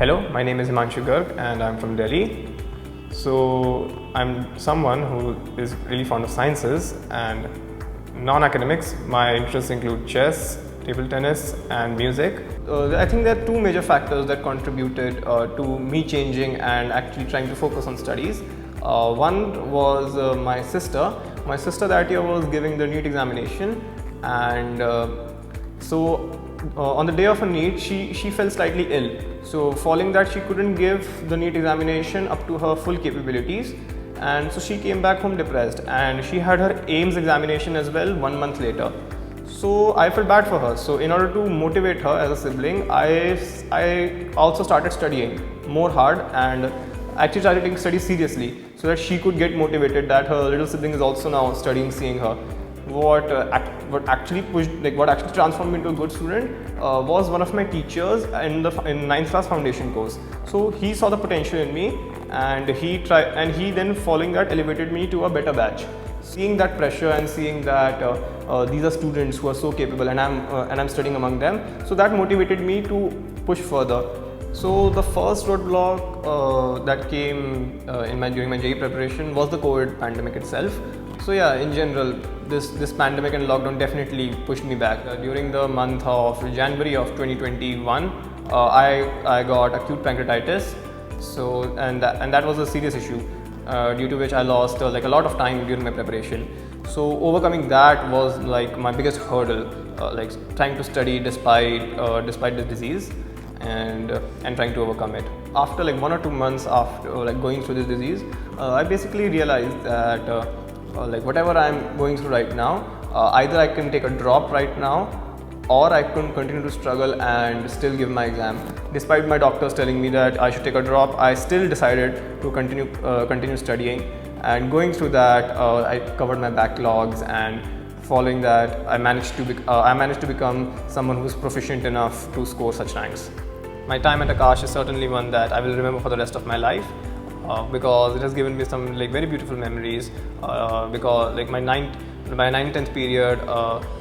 Hello, my name is Hemanshu Garg and I'm from Delhi. So I'm someone who is really fond of sciences and non-academics. My interests include chess, table tennis and music. I think there are two major factors that contributed to me changing and actually trying to focus on studies. One was my sister. My sister that year was giving the NEET examination, and on the day of her NEET, she fell slightly ill. So following that, she couldn't give the NEET examination up to her full capabilities, and so she came back home depressed, and she had her AIMS examination as well 1 month later. So I felt bad for her. So in order to motivate her as a sibling, I also started studying more hard and actually started taking studies seriously so that she could get motivated that her little sibling is also now studying, seeing her. What actually transformed me into a good student was one of my teachers in 9th class foundation course. So he saw the potential in me, and he then following that elevated me to a better batch. Seeing that pressure and seeing that these are students who are so capable, and I'm studying among them, so that motivated me to push further. So the first roadblock that came during my JEE preparation was the COVID pandemic itself. So yeah, in general, this pandemic and lockdown definitely pushed me back. During the month of January of 2021, I got acute pancreatitis. So and that was a serious issue, due to which I lost a lot of time during my preparation. So overcoming that was like my biggest hurdle, trying to study despite the disease and trying to overcome it. After 1 or 2 months after going through this disease, I basically realized that whatever I'm going through right now, either I can take a drop right now, or I can continue to struggle and still give my exam. Despite my doctors telling me that I should take a drop, I still decided to continue studying. And going through that, I covered my backlogs, and following that, I managed to become someone who is proficient enough to score such ranks. My time at Aakash is certainly one that I will remember for the rest of my life. Because it has given me some very beautiful memories, because my 9th, 10th period,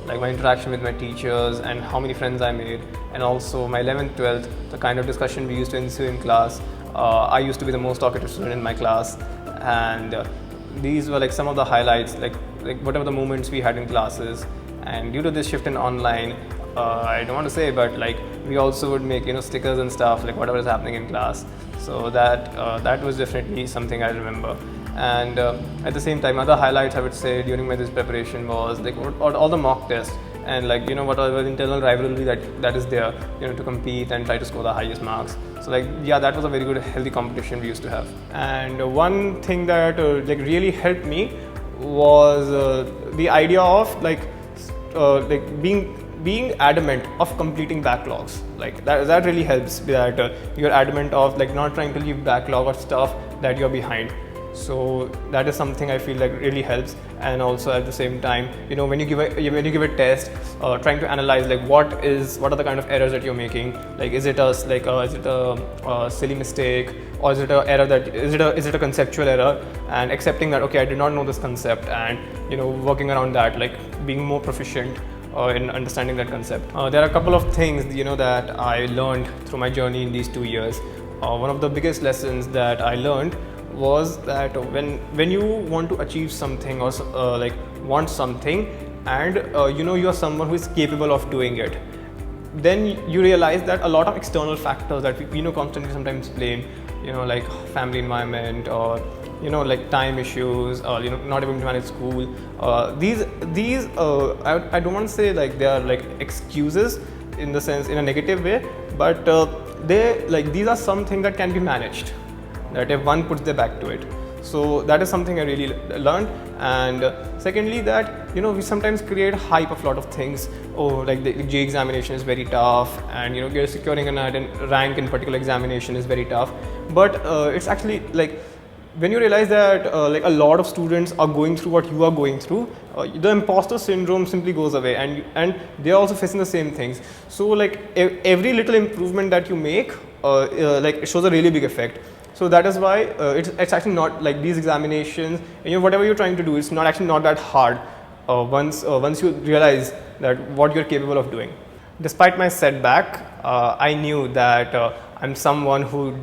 my interaction with my teachers and how many friends I made, and also my 11th, 12th, the kind of discussion we used to ensue in class. I used to be the most talkative student in my class, and these were some of the highlights, whatever the moments we had in classes. And due to this shift in online, I don't want to say, but we also would make stickers and stuff, whatever is happening in class. So that was definitely something I remember. And at the same time, other highlights I would say during this preparation was all the mock tests, and whatever internal rivalry that is there, to compete and try to score the highest marks. So yeah, that was a very good healthy competition we used to have. And one thing that really helped me was the idea of being adamant of completing backlogs. That really helps, that you're adamant of not trying to leave backlog or stuff that you're behind. So that is something I feel really helps. And also at the same time, when you give a test, trying to analyze what are the kind of errors that you're making. Is it a silly mistake, or is it a error is it a conceptual error, and accepting that okay, I did not know this concept, and working around that, being more proficient in understanding that concept. There are a couple of things that I learned through my journey in these 2 years. One of the biggest lessons that I learned was that when you want to achieve something, or want something, and you are someone who is capable of doing it, then you realize that a lot of external factors that we constantly sometimes blame, family environment, or time issues, or not able to manage school. These I don't want to say they are excuses in the sense, in a negative way, but these are something that can be managed, that if one puts their back to it. So that is something I really learned. And secondly, that we sometimes create hype of a lot of things. The JEE examination is very tough, and securing a rank in particular examination is very tough. But it's actually when you realize that a lot of students are going through what you are going through, the imposter syndrome simply goes away, and they are also facing the same things. So every little improvement that you make it shows a really big effect. So that is why it's actually not these examinations, whatever you're trying to do, it's not that hard once you realize that what you're capable of doing. Despite my setback, I knew that I'm someone who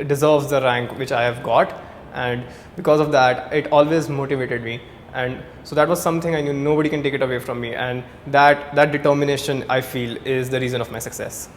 deserves the rank which I have got, and because of that it always motivated me. And so that was something I knew nobody can take it away from me, and that determination, I feel, is the reason of my success.